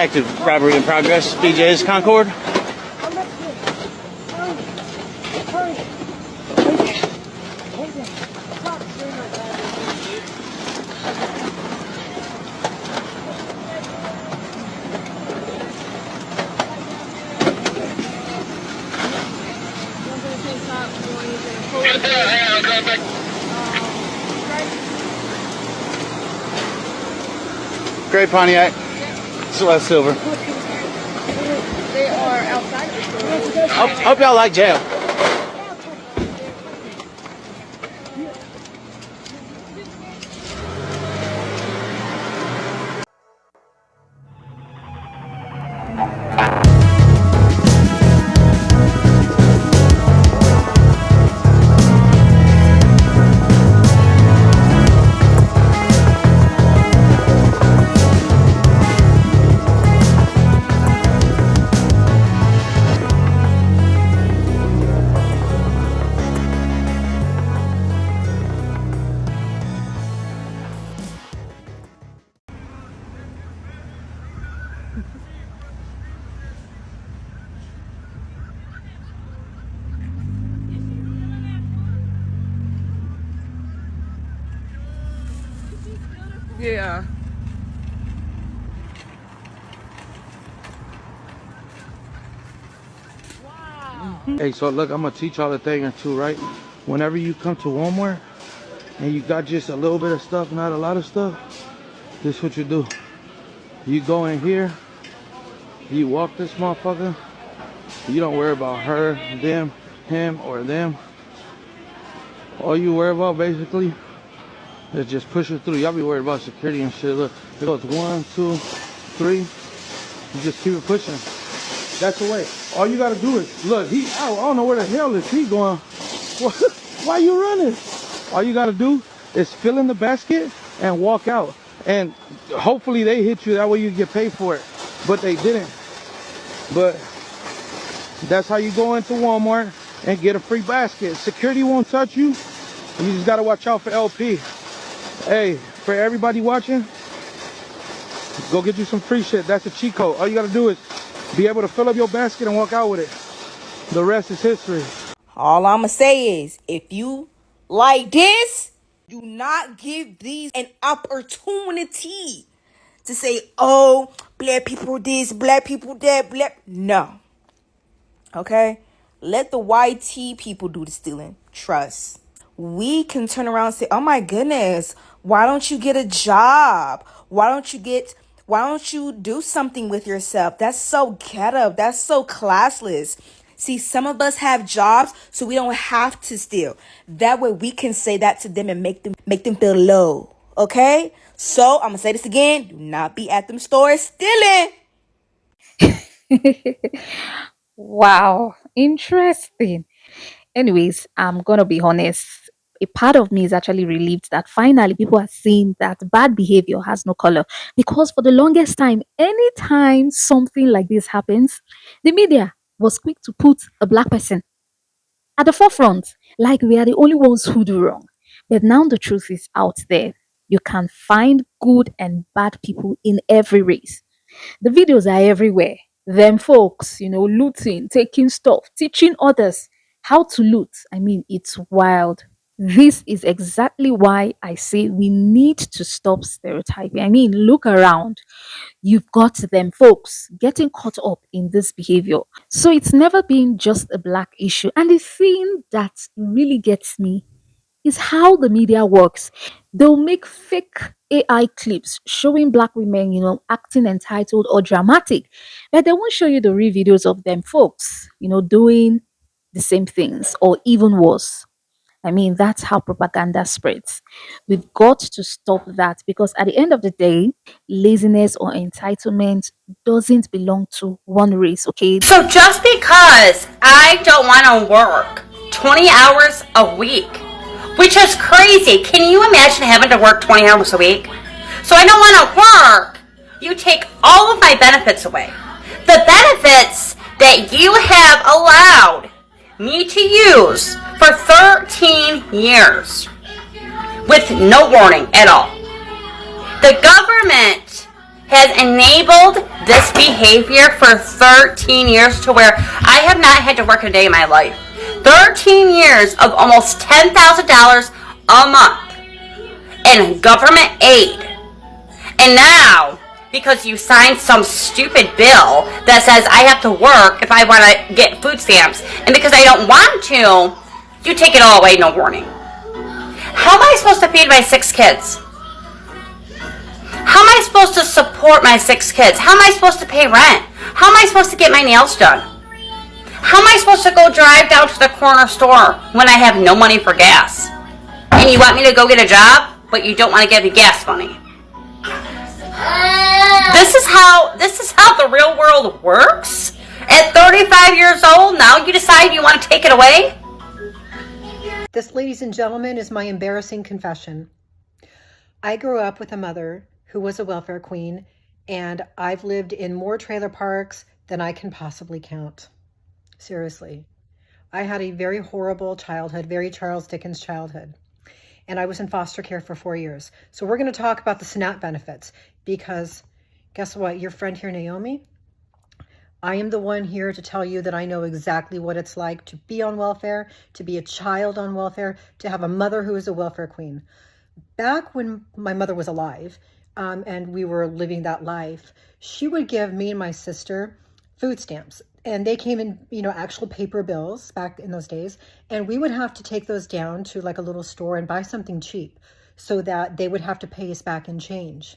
Active robbery in progress. BJ's Concord. Gray Pontiac. Celeste Silver. They are outside of the store. Hope y'all like jail. Yeah. Wow. Hey, so look, I'm gonna teach y'all a thing or two, right? Whenever you come to Walmart and you got just a little bit of stuff, not a lot of stuff, this is what you do. You go in here, you walk this motherfucker. You don't worry about her, them, him, or them. All you worry about basically is just push it through. Y'all be worried about security and shit. Look, it goes 1, 2, 3. You just keep it pushing. That's the way. All you gotta do is look. I don't know where the hell is he going. Why you running? All you gotta do is fill in the basket and walk out. And hopefully they hit you. That way you get paid for it. But they didn't. But that's how you go into Walmart and get a free basket. Security won't touch you. You just gotta watch out for LP. Hey, for everybody watching, go get you some free shit. That's a cheat code. All you gotta do is be able to fill up your basket and walk out with it. The rest is history. All I'ma say is, if you like this, do not give these an opportunity to say, oh, black people this, black people that, black. No. Okay? Let the YT people do the stealing. Trust. We can turn around and say, oh my goodness, why don't you get a job? Why don't you do something with yourself? That's so ghetto. That's so classless. See, some of us have jobs, so we don't have to steal. That way we can say that to them and make them feel low. Okay? So I'm gonna say this again. Do not be at them stores stealing. Wow, interesting. Anyways, I'm gonna be honest. A part of me is actually relieved that finally people are seeing that bad behavior has no color. Because for the longest time, anytime something like this happens, the media was quick to put a black person at the forefront, like we are the only ones who do wrong. But now the truth is out there. You can find good and bad people in every race. The videos are everywhere. Them folks, looting, taking stuff, teaching others how to loot. I mean, it's wild. This is exactly why I say we need to stop stereotyping. I mean, look around. You've got them folks getting caught up in this behavior. So it's never been just a black issue. And the thing that really gets me is how the media works. They'll make fake AI clips showing black women, acting entitled or dramatic, but they won't show you the real videos of them folks, doing the same things or even worse. I mean, that's how propaganda spreads. We've got to stop that because at the end of the day, laziness or entitlement doesn't belong to one race, okay? So just because I don't want to work 20 hours a week, which is crazy. Can you imagine having to work 20 hours a week? So I don't want to work. You take all of my benefits away. The benefits that you have allowed me to use for 13 years with no warning at all. The government has enabled this behavior for 13 years to where I have not had to work a day in my life. 13 years of almost $10,000 a month in government aid. And now, because you signed some stupid bill that says I have to work if I want to get food stamps, and because I don't want to, you take it all away, no warning. How am I supposed to feed my 6 kids? How am I supposed to support my 6 kids? How am I supposed to pay rent? How am I supposed to get my nails done? How am I supposed to go drive down to the corner store when I have no money for gas? And you want me to go get a job, but you don't want to give me gas money? This is how the real world works? At 35 years old, now you decide you want to take it away? This, ladies and gentlemen, is my embarrassing confession. I grew up with a mother who was a welfare queen, and I've lived in more trailer parks than I can possibly count. Seriously. I had a very horrible childhood, very Charles Dickens childhood. And I was in foster care for 4 years. So we're going to talk about the SNAP benefits because guess what? Your friend here, Naomi, I am the one here to tell you that I know exactly what it's like to be on welfare, to be a child on welfare, to have a mother who is a welfare queen. Back when my mother was alive and we were living that life, she would give me and my sister food stamps. And they came in, actual paper bills back in those days. And we would have to take those down to like a little store and buy something cheap so that they would have to pay us back in change.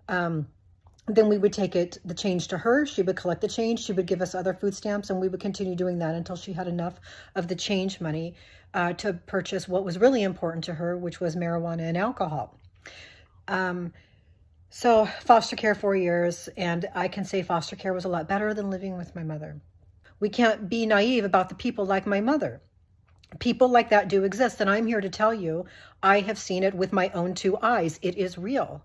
Then we would take the change to her. She would collect the change. She would give us other food stamps, and we would continue doing that until she had enough of the change money to purchase what was really important to her, which was marijuana and alcohol. So foster care 4 years, and I can say foster care was a lot better than living with my mother. We can't be naive about the people like my mother. People like that do exist, and I'm here to tell you, I have seen it with my own 2 eyes. It is real.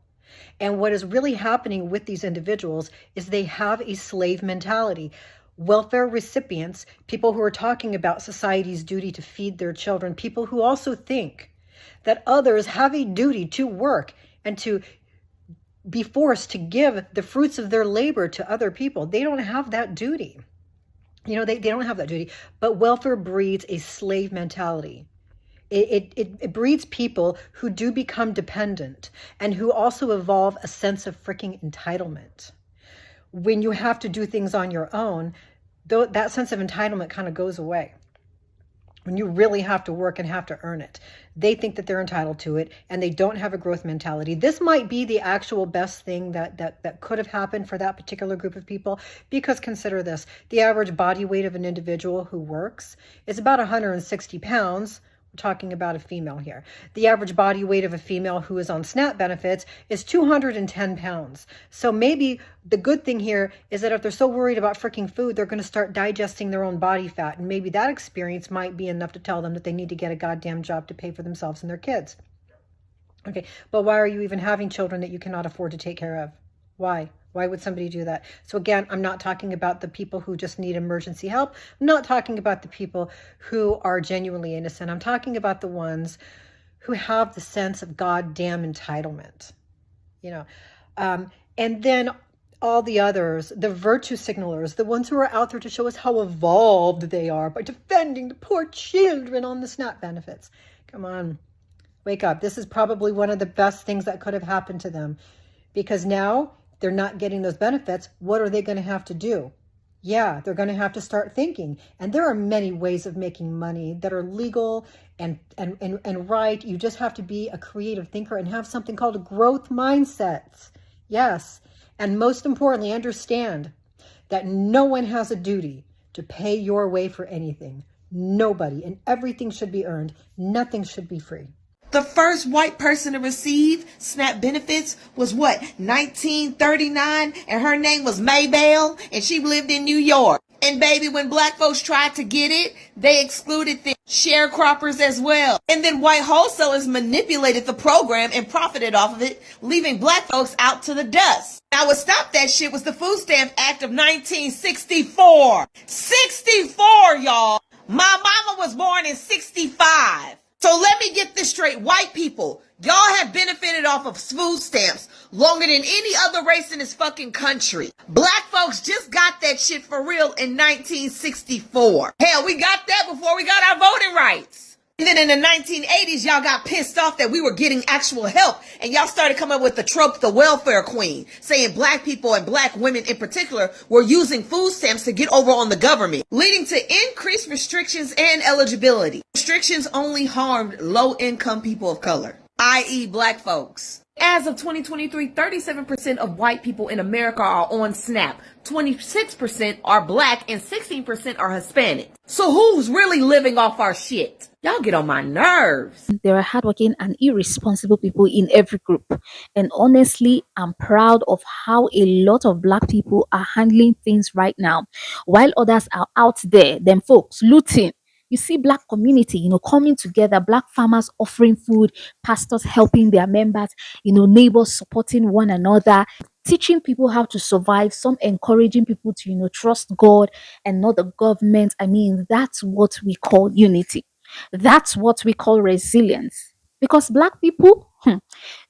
And what is really happening with these individuals is they have a slave mentality. Welfare recipients, people who are talking about society's duty to feed their children, people who also think that others have a duty to work and to be forced to give the fruits of their labor to other people. They don't have that duty. They don't have that duty. But welfare breeds a slave mentality. It breeds people who do become dependent and who also evolve a sense of freaking entitlement. When you have to do things on your own, that sense of entitlement kind of goes away. When you really have to work and have to earn it, they think that they're entitled to it and they don't have a growth mentality. This might be the actual best thing that could have happened for that particular group of people, because consider this, the average body weight of an individual who works is about 160 pounds. We're talking about a female here. The average body weight of a female who is on SNAP benefits is 210 pounds. So maybe the good thing here is that if they're so worried about freaking food, they're going to start digesting their own body fat. And maybe that experience might be enough to tell them that they need to get a goddamn job to pay for themselves and their kids. Okay, but why are you even having children that you cannot afford to take care of? Why? Why would somebody do that? So again, I'm not talking about the people who just need emergency help. I'm not talking about the people who are genuinely innocent. I'm talking about the ones who have the sense of goddamn entitlement. And then all the others, the virtue signalers, the ones who are out there to show us how evolved they are by defending the poor children on the SNAP benefits. Come on, wake up. This is probably one of the best things that could have happened to them, because now they're not getting those benefits. What are they going to have to do? Yeah, they're going to have to start thinking. And there are many ways of making money that are legal and right. You just have to be a creative thinker and have something called a growth mindset. Yes. And most importantly, understand that no one has a duty to pay your way for anything. Nobody. And everything should be earned. Nothing should be free. The first white person to receive SNAP benefits was 1939, and her name was Maybelle, and she lived in New York. And baby, when black folks tried to get it, they excluded the sharecroppers as well. And then white wholesalers manipulated the program and profited off of it, leaving black folks out to the dust. Now what stopped that shit was the Food Stamp Act of 1964. 64, y'all. My mama was born in 65. So let me get this straight. White people, Y'all have benefited off of food stamps longer than any other race in this fucking country. Black folks just got that shit for real in 1964. Hell, we got that before we got our voting rights. And then in the 1980s, y'all got pissed off that we were getting actual help. And y'all started coming up with the trope, the welfare queen, saying black people and black women in particular were using food stamps to get over on the government, leading to increased restrictions and eligibility. Restrictions only harmed low-income people of color, i.e. black folks. As of 2023, 37% of white people in America are on SNAP, 26% are black, and 16% are Hispanic. So who's really living off our shit? Y'all get on my nerves. There are hardworking and irresponsible people in every group. And honestly, I'm proud of how a lot of black people are handling things right now, while others are out there, them folks, looting. You see black community, coming together, black farmers offering food, pastors helping their members, neighbors supporting one another, teaching people how to survive, some encouraging people to, trust God and not the government. I mean, that's what we call unity. That's what we call resilience. Because black people,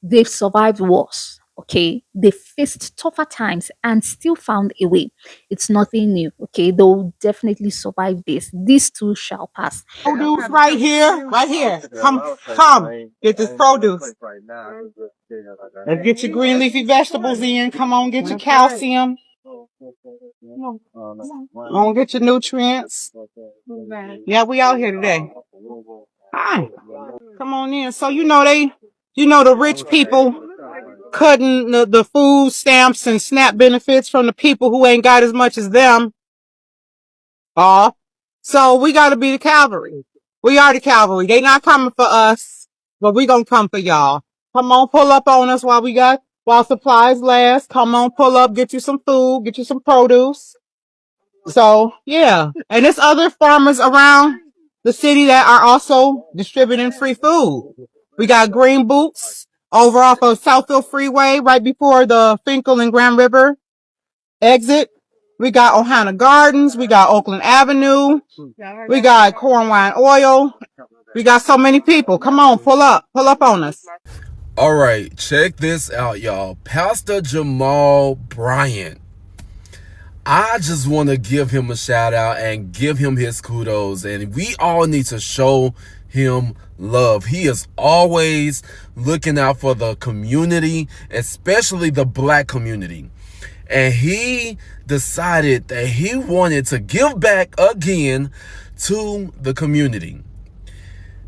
they've survived wars. Okay, they faced tougher times and still found a way. It's nothing new. Okay, they'll definitely survive this. This too shall pass. Produce right here, right here. Come, get this produce. Let's get your green leafy vegetables in. Come on, get your calcium. Come on, get your nutrients. Yeah, we out here today. Hi. Come on in. So the rich people cutting the food stamps and SNAP benefits from the people who ain't got as much as them. So we got to be the cavalry. We are the cavalry. They not coming for us, but we gonna come for y'all. Come on, pull up on us while supplies last. Come on, pull up, get you some food, get you some produce. So yeah, and there's other farmers around the city that are also distributing free food. We got Green Boots over off of Southfield Freeway, right before the Finkel and Grand River exit. We got Ohana Gardens. We got Oakland Avenue. We got Corn Wine Oil. We got so many people. Come on, pull up on us. All right, check this out, y'all. Pastor Jamal Bryant. I just want to give him a shout out and give him his kudos. And we all need to show him love. He is always looking out for the community, especially the black community. And he decided that he wanted to give back again to the community.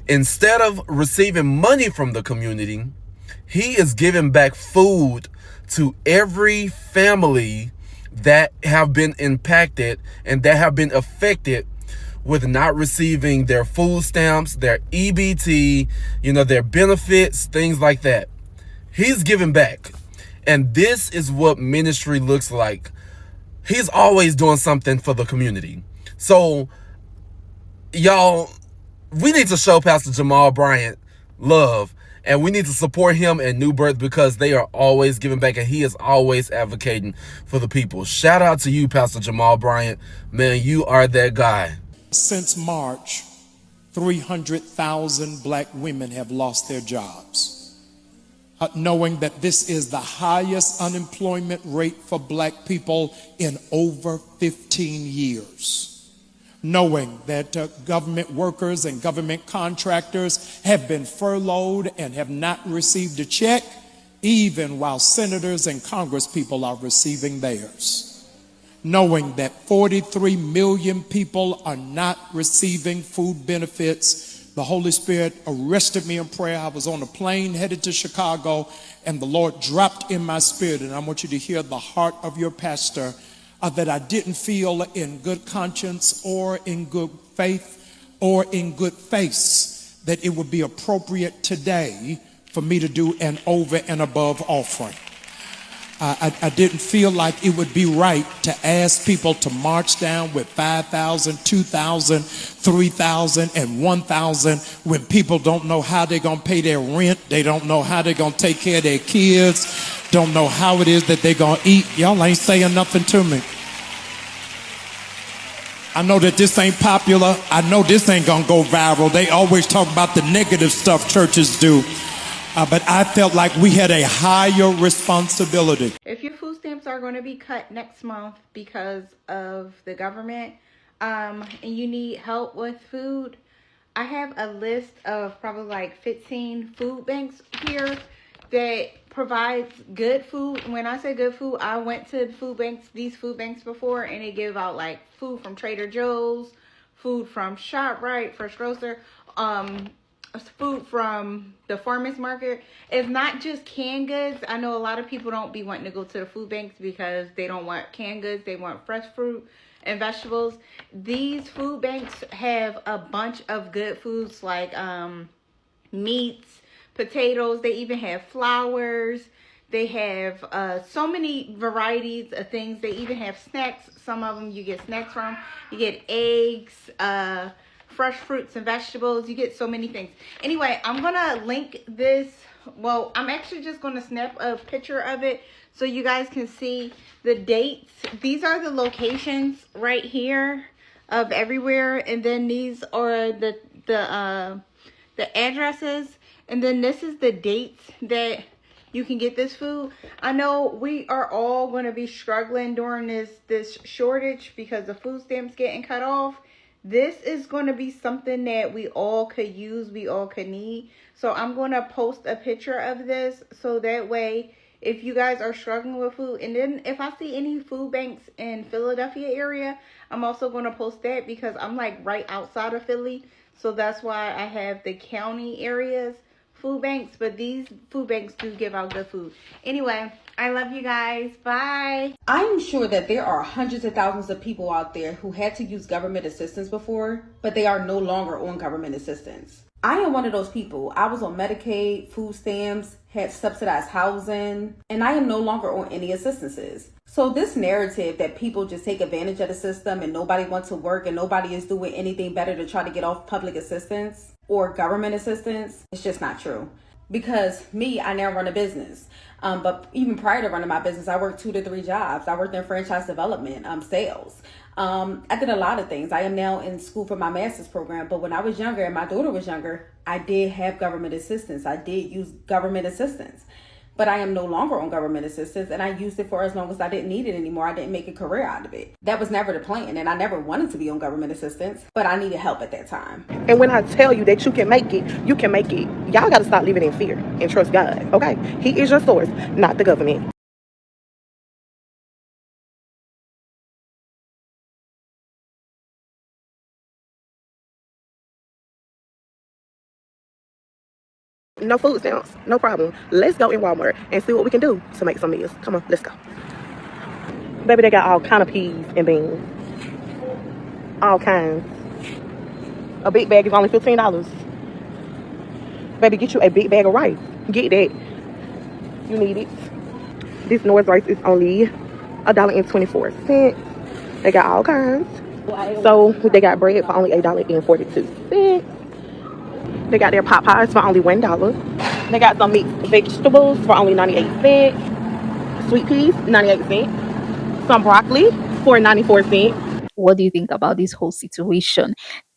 Instead of receiving money from the community, he is giving back food to every family that have been impacted and that have been affected with not receiving their food stamps, their EBT, their benefits, things like that. He's giving back. And this is what ministry looks like. He's always doing something for the community. So, y'all, we need to show Pastor Jamal Bryant love. And we need to support him and New Birth because they are always giving back and he is always advocating for the people. Shout out to you, Pastor Jamal Bryant. Man, you are that guy. Since March, 300,000 black women have lost their jobs. Knowing that this is the highest unemployment rate for black people in over 15 years. Knowing that government workers and government contractors have been furloughed and have not received a check, even while senators and congresspeople are receiving theirs. Knowing that 43 million people are not receiving food benefits, the Holy Spirit arrested me in prayer. I was on a plane headed to Chicago, and the Lord dropped in my spirit, and I want you to hear the heart of your pastor, that I didn't feel in good conscience or in good faith or in good face that it would be appropriate today for me to do an over and above offering. I didn't feel like it would be right to ask people to march down with 5,000, 2,000, 3,000, and 1,000 when people don't know how they're going to pay their rent. They don't know how they're going to take care of their kids. Don't know how it is that they're going to eat. Y'all ain't saying nothing to me. I know that this ain't popular. I know this ain't going to go viral. They always talk about the negative stuff churches do. But I felt like we had a higher responsibility. If your food stamps are going to be cut next month because of the government, and you need help with food, I have a list of probably like 15 food banks here that provides good food. When I say good food, I went to these food banks before, and they give out like food from Trader Joe's, food from ShopRite, Fresh Grocer, food from the farmers market. It's not just canned goods. I know a lot of people don't be wanting to go to the food banks because they don't want canned goods. They want fresh fruit and vegetables. These food banks have a bunch of good foods like meats, potatoes. They even have flours. They have so many varieties of things. They even have snacks. Some of them you get snacks from. You get eggs, fresh fruits and vegetables. You get so many things. Anyway, I'm gonna link this. Well, I'm actually just gonna snap a picture of it so you guys can see the dates. These are the locations right here of everywhere, and then these are the addresses, and then this is the dates that you can get this food. I know we are all going to be struggling during this shortage because the food stamps getting cut off. This is going to be something that we all could use, we all could need. So I'm going to post a picture of this so that way if you guys are struggling with food, and then if I see any food banks in Philadelphia area, I'm also going to post that because I'm like right outside of Philly. So that's why I have the county areas food banks, but these food banks do give out good food. Anyway, I love you guys. Bye. I am sure that there are hundreds of thousands of people out there who had to use government assistance before, but they are no longer on government assistance. I am one of those people. I was on Medicaid, food stamps, had subsidized housing, and I am no longer on any assistances. So this narrative that people just take advantage of the system and nobody wants to work and nobody is doing anything better to try to get off public assistance or government assistance, it's just not true. Because I now run a business. But even prior to running my business, I worked 2 to 3 jobs. I worked in franchise development, sales. I did a lot of things. I am now in school for my master's program. But when I was younger and my daughter was younger, I did have government assistance. I did use government assistance. But I am no longer on government assistance, and I used it for as long as I didn't need it anymore. I didn't make a career out of it. That was never the plan, and I never wanted to be on government assistance, but I needed help at that time. And when I tell you that you can make it, you can make it. Y'all got to stop living in fear and trust God, okay? He is your source, not the government. No food stamps, no problem. Let's go in Walmart and see what we can do to make some meals. Come on, let's go. Baby, they got all kind of peas and beans. All kinds. A big bag is only $15. Baby, get you a big bag of rice. Get that. You need it. This North rice is only $1.24. They got all kinds. So they got bread for only $8.42. They got their pot pies for only $1. They got some mixed vegetables for only 98 cents. Sweet peas, 98 cents. Some broccoli for 94 cents. What do you think about this whole situation?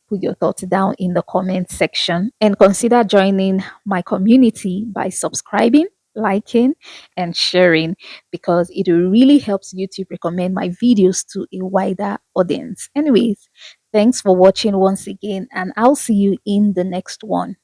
Put your thoughts down in the comment section and consider joining my community by subscribing, liking, and sharing, because it really helps YouTube recommend my videos to a wider audience. Anyways, thanks for watching once again, and I'll see you in the next one.